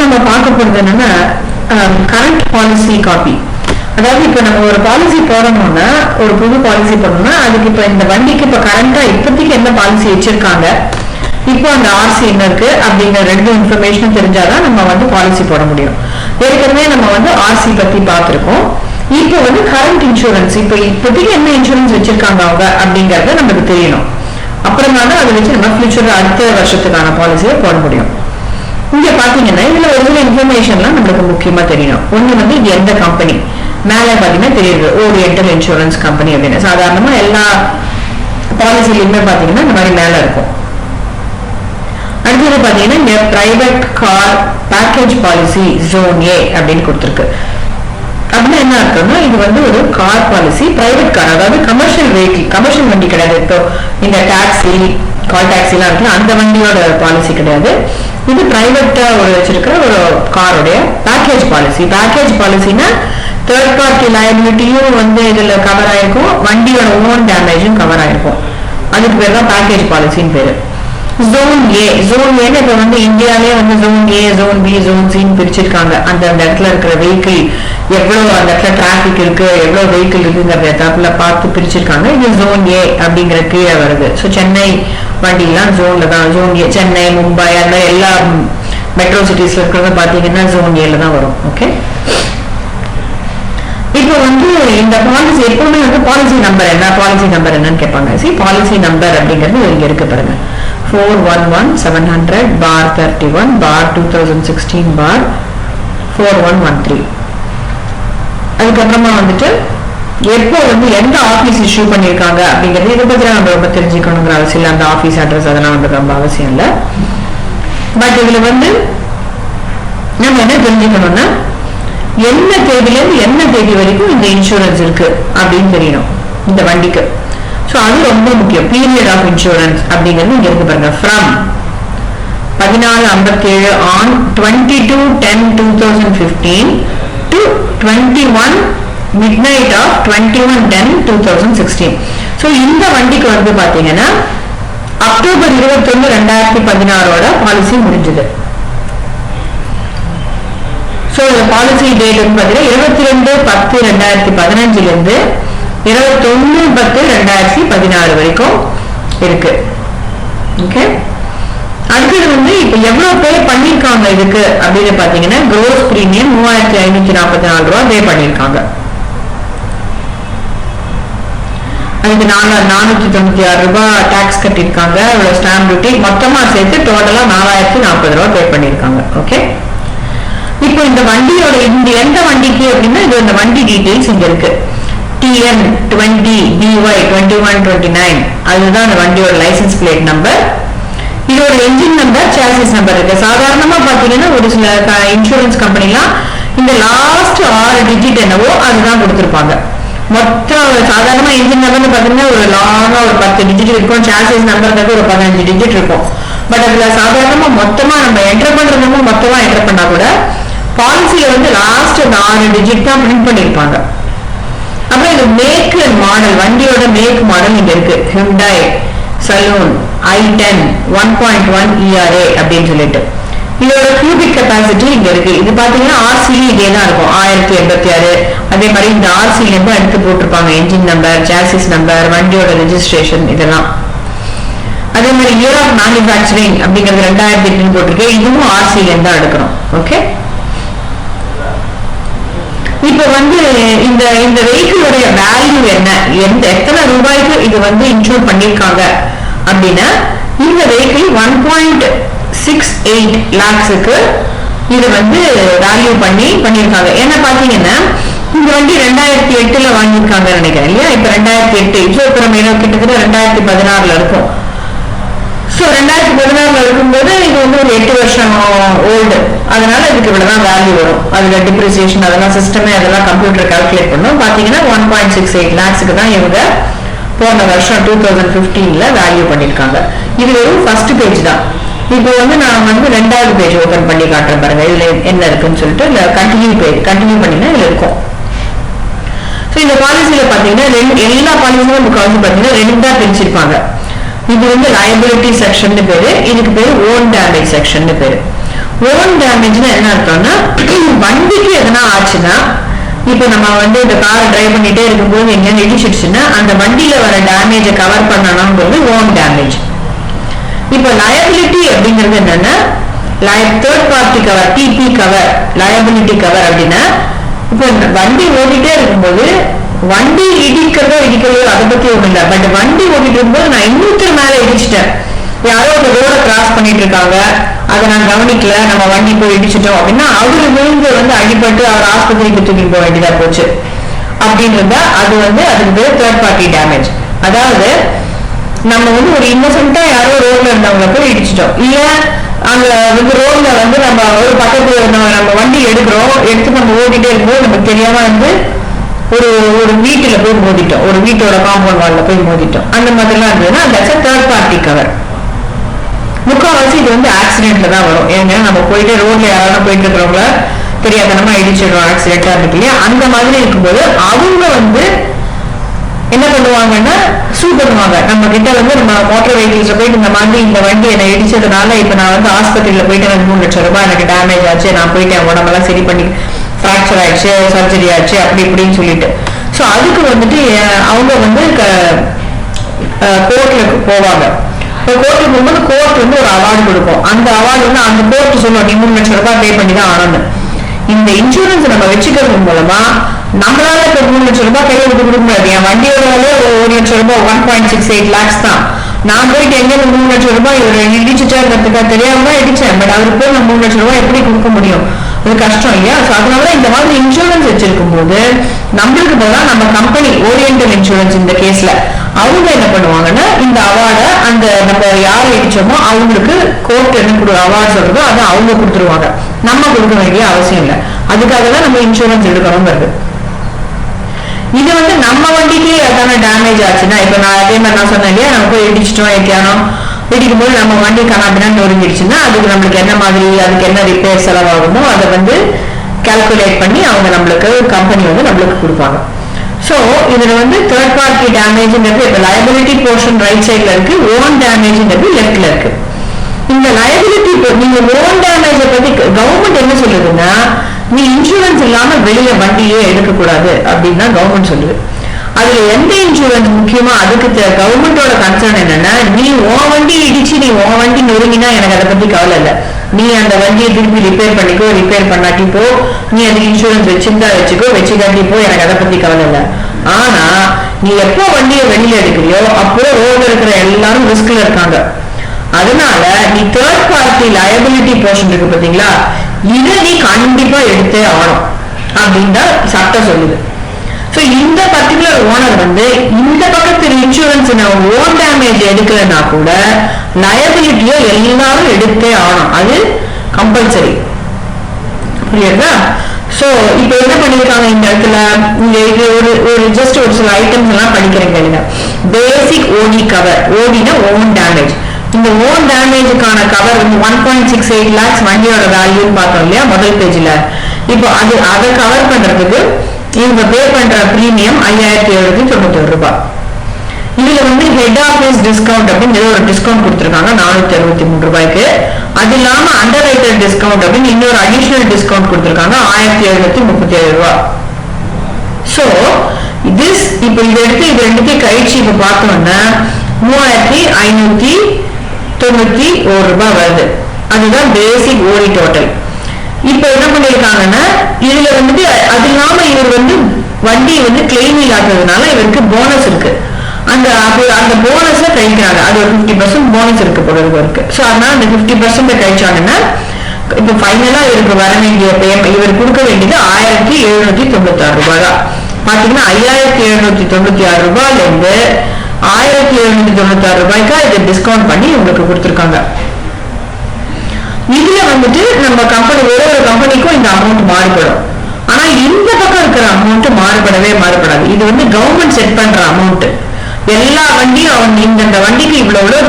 நம்ம பார்க்க போறது என்னன்னா கரண்ட் பாலிசி காப்பி. அதாவது இப்ப நம்ம ஒரு பாலிசி போடணும்னா, ஒரு புது பாலிசி போடணும்னா அதுக்கு இப்ப இந்த வண்டிக்கு இப்ப கரண்டா இப்போதைக்கு என்ன பாலிசி வச்சிருக்காங்க, இப்போ அந்த ஆர்சி என்ன இருக்கு அப்படிங்கிற 2 இன்ஃபர்மேஷனும் தெரிஞ்சாதான் நம்ம வந்து பாலிசி போட முடியும். ஏற்கனவே நம்ம வந்து ஆர்சி பத்தி பார்த்திருக்கோம். இப்போ வந்து கரண்ட் இன்சூரன்ஸ், இப்ப இப்போதைக்கு என்ன இன்சூரன்ஸ் வச்சிருக்காங்க அவங்க அப்படிங்கறத நமக்கு தெரியணும். அப்புறமா தான் அதை வச்சு நம்ம ஃபியூச்சர்ல அடுத்த வருஷத்துக்கான பாலிசியை போட முடியும். இங்க பாத்தீங்கன்னா இதுல ஒரு சில இன்ஃபர்மேஷன்லாம் நம்மளுக்கு முக்கியமா தெரியணும். ஒண்ணு வந்து இது எந்த கம்பெனி, மேல பாத்தீங்கன்னா தெரியுது ஓரியண்டல் இன்சூரன்ஸ் கம்பெனி அப்படின்னு. சாதாரணமா எல்லா பாலிசிலுமே பாத்தீங்கன்னா இந்த மாதிரி மேல இருக்கும். அடுத்தது பாத்தீங்கன்னா இந்த private car package policy zone A அப்படின்னு கொடுத்துருக்கு. அப்படின்னா என்ன அர்த்தம்னா, இது வந்து ஒரு கார் பாலிசி, பிரைவேட் கார், அதாவது கமர்ஷியல் வெஹிக்கிள், கமர்ஷியல் வண்டி கிடையாது. இப்போ இந்த டாக்ஸி, கால் டாக்ஸி எல்லாம் இருக்குல்ல, அந்த வண்டியோட பாலிசி கிடையாது. இது பிரைவேட்டா ஒரு வச்சிருக்கிற ஒரு காரோடைய பேக்கேஜ் பாலிசி. பேக்கேஜ் பாலிசினா தேர்ட் பார்ட்டி லயபிலிட்டியும் வந்து இதுல கவர் ஆயிருக்கும், வண்டியோட ஓன் டேமேஜும் கவர் ஆயிருக்கும். அதுக்கு பேர் தான் பேக்கேஜ் பாலிசின்னு பேரு. ஜோன் ஏ, ஜோன் ஏன்னு இப்ப வந்து இந்தியாவிலே வந்து zone A, zone B, zone சின்னு பிரிச்சிருக்காங்க. அந்த இடத்துல இருக்கிற வெஹிக்கிள் எவ்வளவு, அந்த இடத்துல டிராபிக் இருக்கு, எவ்வளவு வெஹிக்கிள் இருக்குங்கிறத தப்புல பார்த்து பிரிச்சிருக்காங்க. இது ஜோன் ஏ அப்படிங்கிற கீழே வருது. ஸோ சென்னை வண்டி எல்லாம் ஜோன்ல தான், ஜோன் ஏ. சென்னை, மும்பை, அந்த எல்லா மெட்ரோ சிட்டிஸ்ல இருக்கிறத பாத்தீங்கன்னா ஜோன் ஏல தான் வரும். ஓகே, இப்போ வந்து இந்த பாலிசி எப்பவுமே வந்து பாலிசி நம்பர் என்ன, பாலிசி நம்பர் என்னன்னு கேட்பாங்க. பாலிசி நம்பர் அப்படிங்கிறது இங்க இருக்கு பாருங்க, 411/700/2016/4113. அதுக்கப்புறமா வந்துட்டு எப்போ வந்து எந்த ஆபீஸ் இஷ்யூ பண்ணிருக்காங்க அப்படிங்கிறது, இதை பத்தி நம்ம ரொம்ப தெரிஞ்சுக்கணுங்கிற அவசியம் இல்லை. அந்த ஆபீஸ் அட்ரஸ் அதெல்லாம் வந்து ரொம்ப அவசியம் இல்லை. பட் இதுல வந்து நம்ம என்ன தெரிஞ்சுக்கணும்னா, என்ன தேதியில இருந்து என்ன தேதி வரைக்கும் இந்த இன்சூரன்ஸ் இருக்கு அப்படின்னு தெரியணும் இந்த வண்டிக்கு. சோ அது ரொம்ப முக்கியம். பீரியட் ஆஃப் இன்சூரன்ஸ் அப்படிங்கிறது இங்க இருக்கு பாருங்க, from 1457 on 22/10/2015 to 21 midnight of 21/10/2016. So இந்த வண்டிக்கு வந்து பாத்தீங்கன்னா அக்டோபர் 21, 2016 பாலிசி முடிஞ்சது. சோ இந்த பாலிசி டேட் வந்து பாத்தீங்கன்னா 22/10/2015 இருந்து 29/10/2016 வரைக்கும் இருக்கு. ஓகே, அடுத்தது வந்து இப்ப எவ்வளவு பே பண்ணிருக்காங்க இதுக்கு அப்படின்னு பாத்தீங்கன்னா, gross பிரீமியம் 3544 ரூபாய் பே பண்ணிருக்காங்க. அதுக்கு 496 ரூபாய் டாக்ஸ் கட்டிருக்காங்க, ஸ்டாம்ப் டியூட்டி மொத்தமா சேர்த்து டோட்டலா 4040 ரூபாய் பே பண்ணிருக்காங்க. ஓகே, இப்போ இந்த வண்டியோட இந்த எந்த வண்டிக்கு அப்படின்னா, இது இந்த வண்டி டீடைல்ஸ் இங்க இருக்கு. TN20BY2129 அதுதான் அந்த வண்டியோட லைசன்ஸ் பிளேட் நம்பர். இதோட என்ஜின் நம்பர், சாசிஸ் நம்பர் இருக்கு. சாதாரணமா பாத்தீங்கன்னா ஒரு சில இன்சூரன்ஸ் கம்பெனிலாம் இந்த லாஸ்ட் 6 டிஜிட் என்னவோ அதுதான் கொடுத்திருப்பாங்க. மொத்தம் சாதாரணமா என்ஜின் நம்பர் பாத்தீங்கன்னா ஒரு லாங்கா ஒரு 10 டிஜிட் இருக்கும், சாசிஸ் நம்பர் ஒரு 15 டிஜிட் இருக்கும். பட் அதுல சாதாரணமா மொத்தமா நம்ம என்டர் பண்றதுமோ மொத்தமா என்டர் பண்ணா கூட பாலிசியில வந்து லாஸ்ட் 4 டிஜிட் தான் பிரிண்ட் பண்ணிருப்பாங்க. அப்புறம் இது மேக் மாடல், வண்டியோட மேக் மாடல் இங்க இருக்கு, Hyundai Saloon i10 1.1 ERA அப்படின்னு சொல்லிட்டு. இதோட கியூபிக் கெப்பாசிட்டி இங்க இருக்கு. இது பாத்தீங்கன்னா ஆர்சில இதே தான் இருக்கும், 1086. அதே மாதிரி இந்த ஆர்சில இருந்து எடுத்து போட்டிருப்பாங்க என்ஜின் நம்பர், சாசிஸ் நம்பர், வண்டியோட ரெஜிஸ்ட்ரேஷன் இதெல்லாம். அதே மாதிரி இயர் ஆஃப் மேனுஃபேக்சரிங் அப்படிங்கிறது 2008 போட்டிருக்கு, இதுவும் ஆர்சில இருந்து தான் எடுக்கணும். ஓகே, இப்ப வந்து இந்த இந்த வெஹிக்கிளோட வேல்யூ என்ன, எத்தனை ரூபாய்க்கு இது வந்து இன்சூர் பண்ணிருக்காங்க அப்படின்னா, இந்த வெஹிக்கிள் 1.68 lakhsக்கு இது வந்து வேல்யூ பண்ணிருக்காங்க. ஏன்னா பாத்தீங்கன்னா இந்த வண்டி 2008 வாங்கியிருக்காங்க நினைக்கிறேன் இல்லையா. இப்ப 2008 இப்போ கிட்டத்தட்ட 2016 இருக்கும். சோ 2016 இருக்கும்போது இது வந்து ஒரு 8 வருஷம் ஓல்டு, அதனால இதுக்கு இவ்வளவுதான் வேல்யூ வரும். அதுல டிப்ரிசியேஷன் அதெல்லாம் சிஸ்டமே அதெல்லாம் கம்ப்யூட்டர் கால்குலேட் பண்ணும். பாத்தீங்கன்னா 1.68 lakhsக்கு தான் இவங்க போன வருஷம் 2015 வேல்யூ பண்ணிருக்காங்க. இது வெறும் ஃபர்ஸ்ட் பேஜ் தான். இப்போ வந்து நான் வந்து 2வது பேஜ் ஓபன் பண்ணி காட்டுறேன் பாருங்க, இதுல என்ன இருக்குன்னு சொல்லிட்டு. கண்டினியூ பண்ணினா இதுல இருக்கும். சோ இந்த பாலிசியில பாத்தீங்கன்னா எல்லா பாலிசியும் முக்கால்வாசி பாத்தீங்கன்னா 2 தான் பிரிச்சிருப்பாங்க. இது வந்து liability section பேரு, இதுக்கு பேரு own damage section பேரு. own damage என்ன இப்போ நம்ம வந்து இந்த காரை டிரைவ் பண்ணிட்டே இருக்கும்போது எங்க இடிச்சிடுச்சுன்னா அந்த வண்டியில வர டேமேஜை கவர் பண்ணணும்ங்கிறது ஓன் டேமேஜ். இப்போ லயபிலிட்டி அப்படிங்கிறது என்னன்னா third party cover, TP cover, liability cover அப்படின்னா இப்போ வண்டி ஓடிட்டே இருக்கும்போது வண்டி இடிக்கிறதோ இடிக்கலையோ அதை பத்தி ஒண்ணும் இல்லை. பட் வண்டி ஓடிட்டு இருக்கும்போது நான் இன்னொருத்தர் மேல இடிச்சிட்டேன், யாரோ ஒரு ரோட கிராஸ் பண்ணிட்டு இருக்காங்க, அதை நான் கவனிக்கல, நம்ம வண்டி போய் இடிச்சிட்டோம் அப்படின்னா அவரு விழுந்து வந்து அடிபட்டு அவர் ஆஸ்பத்திரிக்கு தூக்கி போக வேண்டியதா போச்சு அப்படின்றத அது வந்து அதுக்கு பேர் தேர்ட் பார்ட்டி டேமேஜ். அதாவது நம்ம வந்து ஒரு இன்னசென்ட்டா யாரோ ரோட்ல இருந்தவங்களை போய் இடிச்சிட்டோம், இல்ல அங்க வந்து ரோட்ல வந்து நம்ம ஒரு பக்கத்துல நம்ம வண்டி எடுத்து நம்ம ஓடிட்டே இருக்கும்போது நமக்கு தெரியாம வந்து ஒரு ஒரு வீட்டுல போய் மோதிட்டோம், ஒரு வீட்டோட காம்பவுண்ட் வால்ல போய் மோதிட்டோம், அந்த மாதிரிலாம் இருந்ததுன்னா தட்ஸ் தேர்ட் பார்ட்டி கவர். முக்கால்வாசி இது வந்து ஆக்சிடென்ட்ல தான் வரும். ஏன்னா நம்ம போயிட்டு ரோட்ல யாராவது போயிட்டு இருக்கிறவங்கள தெரியாதனமா இடிச்சிடுறோம், ஆக்சிடென்டா இருக்கு இல்லையா, அந்த மாதிரி இருக்கும்போது அவங்க வந்து என்ன பண்ணுவாங்கன்னா சூ பண்ணுவாங்க நம்ம கிட்ட வந்து நம்ம மோட்டார் வெஹிக்கிள்ஸ்ல போயிட்டு இந்த மாதிரி இந்த வண்டி என்னை இடிச்சதுனால இப்ப நான் வந்து ஆஸ்பத்திரியில போயிட்டு எனக்கு 3 லட்சம் ரூபாய் எனக்கு டேமேஜ் ஆச்சு, நான் போயிட்டு என் உடம்பெல்லாம் சரி பண்ணி ஃப்ராக்சர் ஆயிடுச்சு, சர்ஜரி ஆச்சு அப்படி இப்படின்னு சொல்லிட்டு ஸோ அதுக்கு வந்துட்டு அவங்க வந்து கோர்ட்ல போவாங்க. இப்போ கோர்ட்டுக்கு போகும்போது கோர்ட் வந்து ஒரு அவார்டு கொடுக்கும், அந்த அவார்டு வந்து அந்த கோர்ட் சொல்லுவோம் நீ 3 லட்சம் ரூபாய் பே பண்ணி தான் ஆனணும். இந்த இன்சூரன்ஸ் நம்ம வச்சுக்கிறது மூலமா நம்மளால இப்ப 3 லட்சம் ரூபாய் கையில விட்டு கொடுக்க முடியாது. என் வண்டியோட 1 லட்சம் ரூபாய் 1.68 lakhs தான். நான் போயிட்டு எங்க 3 லட்சம் ரூபாய் இடிச்சுட்டேங்கிறதுக்காக தெரியாம தான் இடிச்சேன், பட் அவருக்கு போய் நான் 3 லட்சம் ரூபாய் எப்படி கொடுக்க முடியும், அது கஷ்டம் இல்லையா. ஸோ அதனால இந்த மாதிரி இன்சூரன்ஸ் வச்சிருக்கும் போது நம்மளுக்கு போதா நம்ம கம்பெனி ஓரியன்டல் இன்சூரன்ஸ் இந்த கேஸ்ல அவங்க என்ன பண்ணுவாங்கன்னா இந்த அவார்டை அந்த நம்ம யாரை இடிச்சோமோ அவங்களுக்கு கோர்ட் என்ன அவார்டு சொல்றதோ அதை அவங்க கொடுத்துருவாங்க, நம்ம கொடுக்க வேண்டிய அவசியம் இல்லை. அதுக்காக தான் நம்ம இன்சூரன்ஸ் எடுக்கணுங்கிறது. இது வந்து நம்ம வண்டிக்கு அதான டேமேஜ் ஆச்சுன்னா இப்ப நான் அதே மாதிரி நான் சொன்னேன் இல்லையா, நம்ம போய் இடிச்சிட்டோம் ஏற்றியானோம், இடிக்கும் போது நம்ம வண்டி கனாபினா நொறுங்கிடுச்சுன்னா அதுக்கு நம்மளுக்கு என்ன மாதிரி அதுக்கு என்ன ரிப்பேர் செலவாகுமோ அதை வந்து கால்குலேட் பண்ணி அவங்க நம்மளுக்கு கம்பெனி வந்து நம்மளுக்கு கொடுப்பாங்க. ஸோ இதுல வந்து தேர்ட் பார்ட்டி டேமேஜ்ங்கிறது இப்ப லயபிலிட்டி போர்ஷன் ரைட் சைட்ல இருக்கு, ஓன் டேமேஜ்ங்கிறது லெஃப்ட்ல இருக்கு. இந்த லயபிலிட்டி நீங்க ஓன் டேமேஜை பத்தி கவர்மெண்ட் என்ன சொல்லுதுன்னா நீ இன்சூரன்ஸ் இல்லாம வெளிய வண்டியே எடுக்கக்கூடாது அப்படின்னு தான் கவர்மெண்ட் சொல்லுது. அதுல எந்த இன்சூரன்ஸ் முக்கியமா அதுக்கு கவர்மெண்டோட கன்சர்ன் என்னன்னா நீ உன் வண்டி இடிச்சு நீ உன் வண்டி நொறுங்கினா எனக்கு அதை பத்தி கவலை இல்லை, நீ அந்த வண்டியை திருப்பி ரிப்பேர் பண்ணிக்கோ, ரிப்பேர் பண்ணாட்டி போ, நீ அதுக்கு இன்சூரன்ஸ் வச்சிருந்தா வச்சுக்கோ, வச்சுக்காட்டி போ, எனக்கு அதை பத்தி கவலை இல்லை. ஆனா நீ எப்போ வண்டியை வெளியில எடுக்கிறியோ அப்போ ரோட்ல இருக்கிற எல்லாரும் ரிஸ்க்ல இருக்காங்க. அதனால நீ தேர்ட் பார்ட்டி லயபிலிட்டி போர்ஷன் இருக்கு பாத்தீங்களா, இதை நீ கண்டிப்பா எடுத்தே ஆகணும் அப்படின்னு தான் சட்டம் சொல்லுது. சோ இந்த பர்டிகுலர் ஓனர் வந்து இந்த பக்கத்துல இன்சூரன்ஸ் ஓன் டேமேஜ் எடுக்கலன்னா கூட லயபிலிட்டியோ எல்லாரும் எடுத்தே ஆகணும், அது கம்பல்சரி. புரியுதா? சோ இப்ப என்ன பண்ணிருக்காங்க இந்த இடத்துல இது ஒரு ஜஸ்ட் ஒரு சில ஐட்டம்ஸ் எல்லாம் படிக்கிறேங்க. பேசிக் ஓடி கவர், ஓடினா ஓன் டேமேஜ். இந்த ஓன் டேமேஜுக்கான கவர் வந்து 1.68 lakhs வண்டியோட வேல்யூன்னு பார்த்தோம் இல்லையா முதல் பேஜ்ல. இப்போ அதை கவர் பண்றதுக்கு இவங்க பே பண்ற பிரீமியம் 5791 ரூபாய். இதுல வந்து ஹெட் ஆபீஸ் டிஸ்கவுண்ட் அப்படின்னு ஒரு டிஸ்கவுண்ட் கொடுத்துருக்காங்க 463 ரூபாய்க்கு. அது இல்லாம அண்டர் ரைட்டர் டிஸ்கவுண்ட் அப்படின்னு இன்னொரு அடிஷனல் டிஸ்கவுண்ட் கொடுத்துருக்காங்க 1737 ரூபாய். சோ திஸ் இப்ப இதை எடுத்து இது ரெண்டுத்தையும் கழிச்சு இப்ப பார்த்தோம்னா 3591 ரூபாய் வருது. அதுதான் பேசிக் ஓடி டோட்டல். இப்ப என்ன பண்ணிருக்காங்கன்னா இதுல வந்துட்டு அது இல்லாம இவர் வந்து வண்டி வந்து கிளைம் இல்லாததுனால இவருக்கு போனஸ் இருக்கு, அந்த போனஸ கழிக்கிறாங்க. அது ஒரு 50% போனஸ் இருக்கு போடுறது இருக்கு. சோ அதனால அந்த 50% கழிச்சாங்கன்னா இப்ப ஃபைனலா இவருக்கு வர வேண்டிய இவர் கொடுக்க வேண்டியது 1796 ரூபாய் தான். பாத்தீங்கன்னா 5796 ரூபாயில இருந்து 1796 ரூபாய்க்கா இதை டிஸ்கவுண்ட் பண்ணி உங்களுக்கு கொடுத்துருக்காங்க. இதுல வந்துட்டு நம்ம கம்பெனி ஒரு கம்பெனிக்கும் இந்த அமௌண்ட் மாறுபடும். ஆனா இந்த பக்கம் இருக்கிற அமௌண்ட் மாறுபடாது. இது வந்து கவர்மெண்ட் செட் பண்ற அமௌண்ட். எல்லா வண்டியும் அவங்க இந்த வண்டிக்கு இவ்வளவு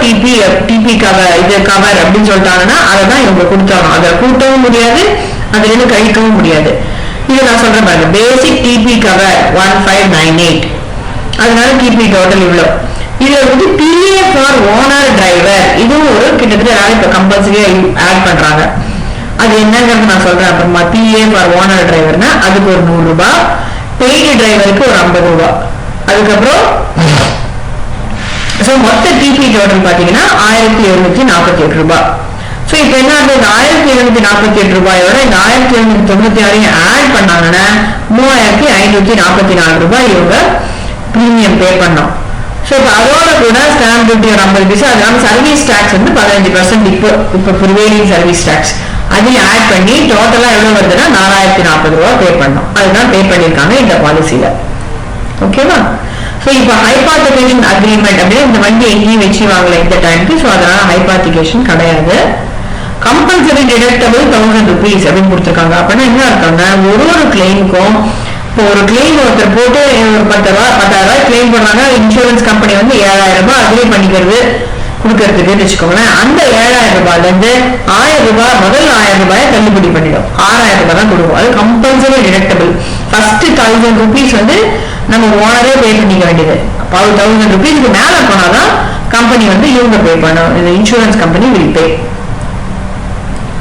டிபி கவர் இது கவர் அப்படின்னு சொல்லிட்டாங்கன்னா அதை தான் இவங்க கொடுத்தாங்க. அதை கூட்டவும் முடியாது, அதுல இருந்து கழிக்கவும் முடியாது. இது நான் சொல்றேன் பாருங்க, பேசிக் டிபி கவர் 1598, அதனால டிபி டோட்டல் இவ்வளவு. இதுல வந்து PA ஃபார் ஓனர் டிரைவர் இதுவும் ஒரு கிட்டத்தட்ட இப்ப கம்பல்சரியா ஆட் பண்றாங்க. அது என்னங்கிறது நான் சொல்றேன் அப்புறமா. PA ஃபார் ஓனர் டிரைவர்னா அதுக்கு ஒரு 100 ரூபாய், பெய்டு டிரைவருக்கு ஒரு 50 ரூபாய். அதுக்கப்புறம் மொத்த டிபி டோட்டல் பாத்தீங்கன்னா 1748 ரூபாய். சோ இப்ப என்ன ஆகுது, 1748 ரூபாயோட இந்த 1796 ஆட் பண்ணாங்கன்னா 3544 ரூபாய் இவங்க பிரீமியம் பே பண்ணோம். சோ இப்ப அதோட கூட ஸ்டாம்ப் டியூட்டி ஒரு 50 பைசா, அதனால சர்வீஸ் டாக்ஸ் வந்து 15%. இப்ப ப்ரிவேலிங் சர்வீஸ் டாக்ஸ் அதையும் ஆட் பண்ணி டோட்டலா எவ்வளவு வருதுன்னா 4040 ரூபாய் பே பண்ணோம். அதுதான் பே பண்ணிருக்காங்க இந்த பாலிசியில. ஓகேவா? சோ இப்ப ஹைபாத்திகேஷன் அக்ரிமெண்ட் அப்படியே இந்த வண்டி எங்கேயும் வச்சு வாங்கல இந்த டைமுக்கு. சோ அதனால ஹைபாத்திகேஷன் கிடையாது. கம்பல்சரி டிடக்டபிள் 1000 rupees அப்படின்னு கொடுத்துருக்காங்க. அப்படின்னா என்ன இருக்காங்க, ஒரு கிளைமுக்கும் இப்போ ஒரு கிளைம் ஒருத்தர் போட்டு ஒரு 10,000 ரூபாய் கிளைம் பண்ணாங்க, இன்சூரன்ஸ் கம்பெனி வந்து 7000 ரூபாய் அக்ரி பண்ணிக்கிறது கொடுக்கறதுக்கு வச்சுக்கோங்களேன். அந்த 7000 ரூபாய்ல இருந்து 1000 ரூபாய் முதல் 1000 ரூபாயை தள்ளுபடி பண்ணிடும், 6000 ரூபாய் தான் கொடுக்கும். அது கம்பல்சரி டிடக்டபிள். ஃபர்ஸ்ட் 1000 rupees வந்து நம்ம ஓனரே பே பண்ணிக்க வேண்டியது. 1000 rupeesக்கு மேல போனாதான் கம்பெனி வந்து இவங்க பே பண்ணும், இந்த insurance company will pay.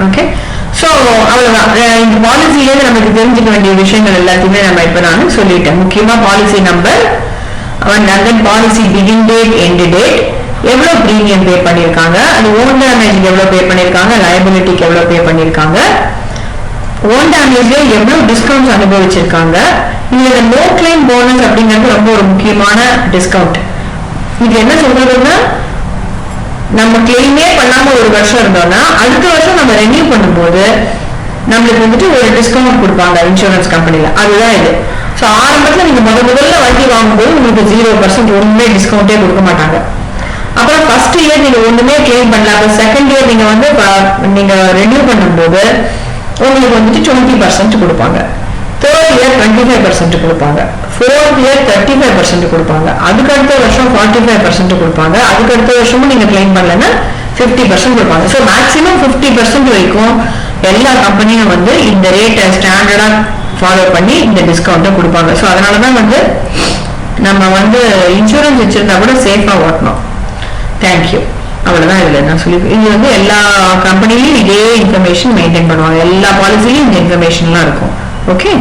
Okay, so அவ்வளவுதான். இந்த பாலிசியிலேருந்து நமக்கு தெரிஞ்சுக்க வேண்டிய விஷயங்கள் எல்லாத்தையுமே நம்ம இப்ப நான் சொல்லிட்டேன். முக்கியமா policy number, policy begin date, end date, எவ்வளவு பிரீமியம் பே பண்ணிருக்காங்க, அது ஓன் டேமேஜ்க்கு எவ்வளவு பே பண்ணிருக்காங்க, லயபிலிட்டிக்கு எவ்வளவு பே பண்ணிருக்காங்க, ஓன் டேமேஜ்ல எவ்வளவு டிஸ்கவுண்ட்ஸ் அனுபவிச்சிருக்காங்க. இதுல நோ கிளைம் போனஸ் அப்படிங்கிறது ரொம்ப ஒரு முக்கியமான டிஸ்கவுண்ட். இது என்ன சொல்றதுன்னா, நம்ம கிளைமே பண்ணாம ஒரு வருஷம் இருந்தோம்னா அடுத்த வருஷம் நம்ம ரெனியூ பண்ணும்போது நம்மளுக்கு வந்துட்டு ஒரு டிஸ்கவுண்ட் கொடுப்பாங்க இன்சூரன்ஸ் கம்பெனில. அதுதான் இது. சோ ஆரம்பத்துல நீங்க முதல்ல வண்டி வாங்கும்போது உங்களுக்கு 0% ஒண்ணுமே டிஸ்கவுண்டே கொடுக்க மாட்டாங்க. அப்புறம் ஃபர்ஸ்ட் இயர் நீங்க ஒண்ணுமே கிளைம் பண்ணல, அப்புறம் செகண்ட் இயர் நீங்க வந்து நீங்க ரெனியூ பண்ணும்போது உங்களுக்கு வந்துட்டு 20% கொடுப்பாங்க, தேர்ட் இயர் 25% கொடுப்பாங்க, ஃபோர்த் இயர் 35% கொடுப்பாங்க, அதுக்கு அடுத்த வருஷம் 45% கொடுப்பாங்க, அதுக்கு அடுத்த வருஷமும் நீங்க கிளைம் பண்ணலன்னா 50% கொடுப்பாங்க. ஸோ மேக்ஸிமம் 50% வரைக்கும் எல்லா கம்பெனியும் வந்து இந்த ரேட்டை ஸ்டாண்டர்டா ஃபாலோ பண்ணி இந்த டிஸ்கவுண்ட்டை கொடுப்பாங்க. ஸோ அதனாலதான் வந்து நம்ம வந்து இன்சூரன்ஸ் வச்சிருந்தா கூட சேஃபா ஓட்டணும். தேங்க்யூ. அவ்வளவுதான் இதுல நான் சொல்லி. இது வந்து எல்லா கம்பெனிலையும் இதே இன்ஃபர்மேஷன் மெயின்டைன் பண்ணுவாங்க, எல்லா பாலிசிலையும் இந்த இன்ஃபர்மேஷன்லாம் இருக்கும். ஓகே.